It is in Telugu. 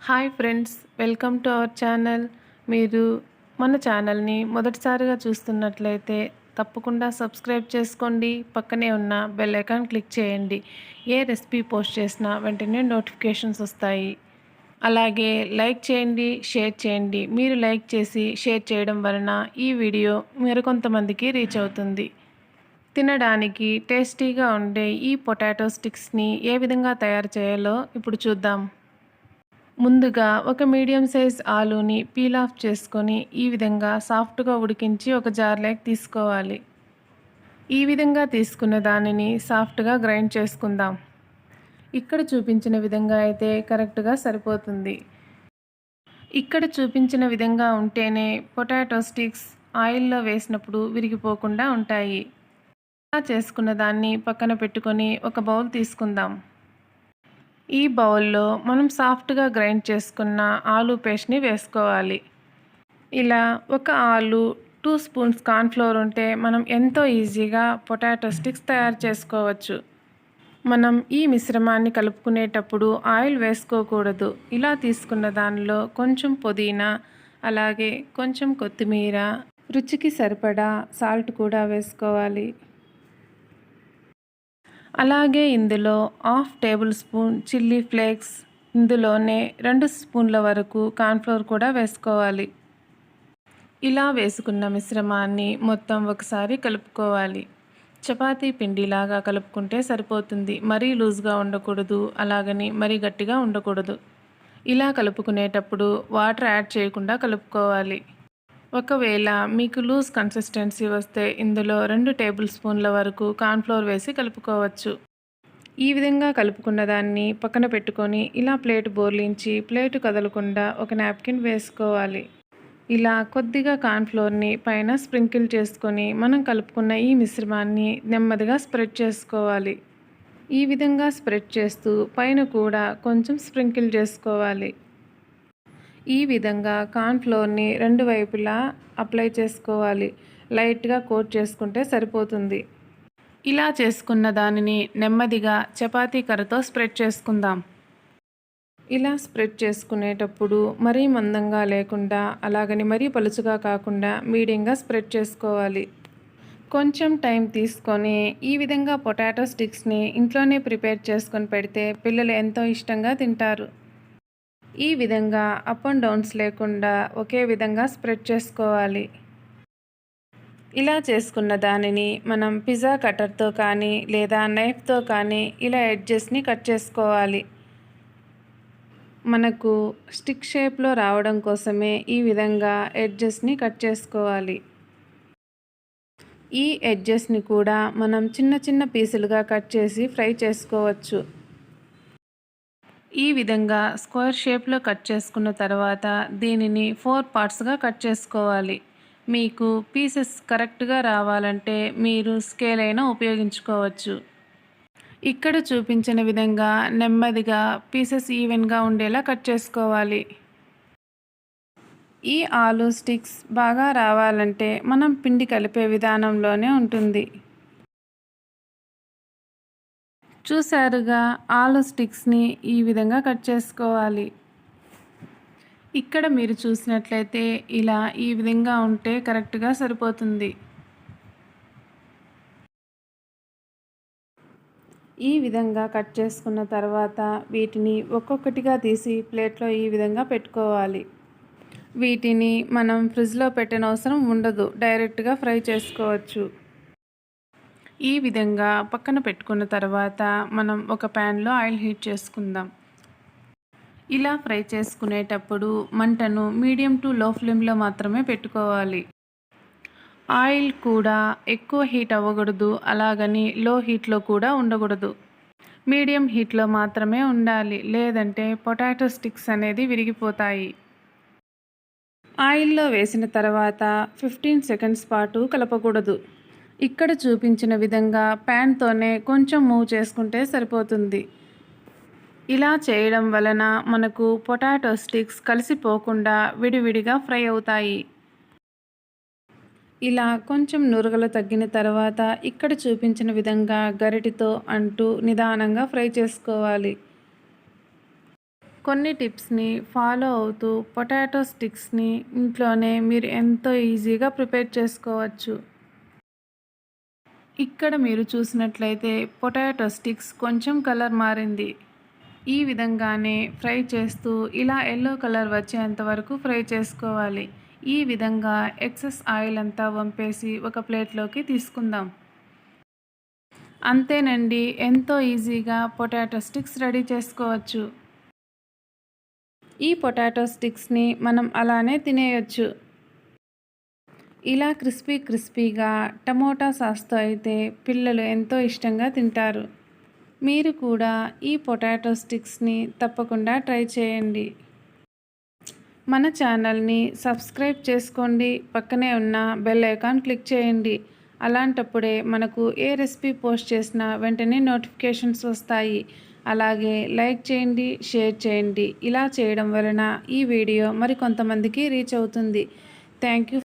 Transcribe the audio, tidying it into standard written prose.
Hi friends, welcome to our channel. మీరు మన ఛానల్ని మొదటిసారిగా చూస్తున్నట్లయితే తప్పకుండా సబ్స్క్రైబ్ చేసుకోండి. పక్కనే ఉన్న బెల్ ఐకాన్ క్లిక్ చేయండి. ఏ రెసిపీ పోస్ట్ చేసినా వెంటనే నోటిఫికేషన్స్ వస్తాయి. అలాగే లైక్ చేయండి, షేర్ చేయండి. మీరు లైక్ చేసి షేర్ చేయడం వలన ఈ వీడియో మరికొంతమందికి రీచ్ అవుతుంది. తినడానికి టేస్టీగా ఉండే ఈ పొటాటో స్టిక్స్ని ఏ విధంగా తయారు చేయాలో ఇప్పుడు చూద్దాం. ముందుగా ఒక మీడియం సైజ్ ఆలూని పీల్ ఆఫ్ చేసుకొని ఈ విధంగా సాఫ్ట్గా ఉడికించి ఒక జార్లోకి తీసుకోవాలి. ఈ విధంగా తీసుకున్న దానిని సాఫ్ట్గా గ్రైండ్ చేసుకుందాం. ఇక్కడ చూపించిన విధంగా అయితే కరెక్ట్గా సరిపోతుంది. ఇక్కడ చూపించిన విధంగా ఉంటేనే పొటాటో స్టిక్స్ ఆయిల్లో వేసినప్పుడు విరిగిపోకుండా ఉంటాయి. ఇలా చేసుకున్న దాన్ని పక్కన పెట్టుకొని ఒక బౌల్ తీసుకుందాం. ఈ బౌల్లో మనం సాఫ్ట్గా గ్రైండ్ చేసుకున్న ఆలూ పేస్ట్ని వేసుకోవాలి. ఇలా ఒక ఆలు 2 స్పూన్స్ కార్న్ఫ్లోర్ ఉంటే మనం ఎంతో ఈజీగా పొటాటో స్టిక్స్ తయారు చేసుకోవచ్చు. మనం ఈ మిశ్రమాన్ని కలుపుకునేటప్పుడు ఆయిల్ వేసుకోకూడదు. ఇలా తీసుకున్న దానిలో కొంచెం పుదీనా, అలాగే కొంచెం కొత్తిమీర, రుచికి సరిపడా సాల్ట్ కూడా వేసుకోవాలి. అలాగే ఇందులో 1/2 టేబుల్ స్పూన్ చిల్లీ ఫ్లేక్స్, ఇందులోనే 2 స్పూన్ల వరకు కార్న్ఫ్లోర్ కూడా వేసుకోవాలి. ఇలా వేసుకున్న మిశ్రమాన్ని మొత్తం ఒకసారి కలుపుకోవాలి. చపాతీ పిండిలాగా కలుపుకుంటే సరిపోతుంది. మరీ లూజ్గా ఉండకూడదు, అలాగని మరీ గట్టిగా ఉండకూడదు. ఇలా కలుపుకునేటప్పుడు వాటర్ యాడ్ చేయకుండా కలుపుకోవాలి. ఒకవేళ మీకు లూజ్ కన్సిస్టెన్సీ వస్తే ఇందులో 2 టేబుల్ స్పూన్ల వరకు కార్న్ఫ్లోర్ వేసి కలుపుకోవచ్చు. ఈ విధంగా కలుపుకున్న దాన్ని పక్కన పెట్టుకొని ఇలా ప్లేట్ బోర్లించి ప్లేటు కదలకుండా ఒక నాప్కిన్ వేసుకోవాలి. ఇలా కొద్దిగా కార్న్ఫ్లోర్ని పైన స్ప్రింకిల్ చేసుకొని మనం కలుపుకున్న ఈ మిశ్రమాన్ని నెమ్మదిగా స్ప్రెడ్ చేసుకోవాలి. ఈ విధంగా స్ప్రెడ్ చేస్తూ పైన కూడా కొంచెం స్ప్రింకిల్ చేసుకోవాలి. ఈ విధంగా కార్న్ఫ్లోర్ని 2 వైపులా అప్లై చేసుకోవాలి. లైట్గా కోట్ చేసుకుంటే సరిపోతుంది. ఇలా చేసుకున్న దానిని నెమ్మదిగా చపాతీ కర్రతో స్ప్రెడ్ చేసుకుందాం. ఇలా స్ప్రెడ్ చేసుకునేటప్పుడు మరీ మందంగా లేకుండా, అలాగని మరీ పలుచగా కాకుండా మీడియంగా స్ప్రెడ్ చేసుకోవాలి. కొంచెం టైం తీసుకొని ఈ విధంగా పొటాటో స్టిక్స్ని ఇంట్లోనే ప్రిపేర్ చేసుకొని పెడితే పిల్లలు ఎంతో ఇష్టంగా తింటారు. ఈ విధంగా అప్ అండ్ డౌన్స్ లేకుండా ఒకే విధంగా స్ప్రెడ్ చేసుకోవాలి. ఇలా చేసుకున్న దానిని మనం పిజ్జా కట్టర్తో కానీ లేదా నైఫ్తో కానీ ఇలా ఎడ్జెస్ని కట్ చేసుకోవాలి. మనకు స్టిక్ షేప్లో రావడం కోసమే ఈ విధంగా ఎడ్జెస్ని కట్ చేసుకోవాలి. ఈ ఎడ్జెస్ని కూడా మనం చిన్న చిన్న పీసులుగా కట్ చేసి ఫ్రై చేసుకోవచ్చు. ఈ విధంగా స్క్వేర్ షేప్లో కట్ చేసుకున్న తర్వాత దీనిని 4 పార్ట్స్గా కట్ చేసుకోవాలి. మీకు పీసెస్ కరెక్ట్గా రావాలంటే మీరు స్కేల్ అయినా ఉపయోగించుకోవచ్చు. ఇక్కడ చూపించిన విధంగా నెమ్మదిగా పీసెస్ ఈవెన్గా ఉండేలా కట్ చేసుకోవాలి. ఈ ఆలూ స్టిక్స్ బాగా రావాలంటే మనం పిండి కలిపే విధానంలోనే ఉంటుంది. చూసారుగా, ఆలూ స్టిక్స్ని ఈ విధంగా కట్ చేసుకోవాలి. ఇక్కడ మీరు చూసినట్లయితే ఇలా ఈ విధంగా ఉంటే కరెక్ట్గా సరిపోతుంది. ఈ విధంగా కట్ చేసుకున్న తర్వాత వీటిని ఒక్కొక్కటిగా తీసి ప్లేట్లో ఈ విధంగా పెట్టుకోవాలి. వీటిని మనం ఫ్రిడ్జ్లో పెట్టనవసరం ఉండదు, డైరెక్ట్గా ఫ్రై చేసుకోవచ్చు. ఈ విధంగా పక్కన పెట్టుకున్న తర్వాత మనం ఒక ప్యాన్లో ఆయిల్ హీట్ చేసుకుందాం. ఇలా ఫ్రై చేసుకునేటప్పుడు మంటను మీడియం టు లో ఫ్లేమ్లో మాత్రమే పెట్టుకోవాలి. ఆయిల్ కూడా ఎక్కువ హీట్ అవ్వకూడదు, అలాగని లో హీట్లో కూడా ఉండకూడదు. మీడియం హీట్లో మాత్రమే ఉండాలి, లేదంటే పొటాటో స్టిక్స్ అనేది విరిగిపోతాయి. ఆయిల్లో వేసిన తర్వాత 15 సెకండ్స్ పాటు కలపకూడదు. ఇక్కడ చూపించిన విధంగా ప్యాన్తోనే కొంచెం మూవ్ చేసుకుంటే సరిపోతుంది. ఇలా చేయడం వలన మనకు పొటాటో స్టిక్స్ కలిసిపోకుండా విడివిడిగా ఫ్రై అవుతాయి. ఇలా కొంచెం నురగలు తగ్గిన తర్వాత ఇక్కడ చూపించిన విధంగా గరిటెతో అంటూ నిదానంగా ఫ్రై చేసుకోవాలి. కొన్ని టిప్స్ని ఫాలో అవుతూ పొటాటో స్టిక్స్ని ఇంట్లోనే మీరు ఎంతో ఈజీగా ప్రిపేర్ చేసుకోవచ్చు. ఇక్కడ మీరు చూసినట్లయితే పొటాటో స్టిక్స్ కొంచెం కలర్ మారింది. ఈ విధంగానే ఫ్రై చేస్తూ ఇలా యెల్లో కలర్ వచ్చేంత వరకు ఫ్రై చేసుకోవాలి. ఈ విధంగా ఎక్సెస్ ఆయిల్ అంతా వంపేసి ఒక ప్లేట్లోకి తీసుకుందాం. అంతేనండి, ఎంతో ఈజీగా పొటాటో స్టిక్స్ రెడీ చేసుకోవచ్చు. ఈ పొటాటో స్టిక్స్ని మనం అలానే తినేయొచ్చు. ఇలా క్రిస్పీగా టమోటా సాస్తో అయితే పిల్లలు ఎంతో ఇష్టంగా తింటారు. మీరు కూడా ఈ పొటాటో స్టిక్స్ని తప్పకుండా ట్రై చేయండి. మన ఛానల్ని సబ్స్క్రైబ్ చేసుకోండి. పక్కనే ఉన్న బెల్ ఐకాన్ క్లిక్ చేయండి. అలాంటప్పుడే మనకు ఏ రెసిపీ పోస్ట్ చేసినా వెంటనే నోటిఫికేషన్స్ వస్తాయి. అలాగే లైక్ చేయండి, షేర్ చేయండి. ఇలా చేయడం వలన ఈ వీడియో మరికొంతమందికి రీచ్ అవుతుంది. Thank you.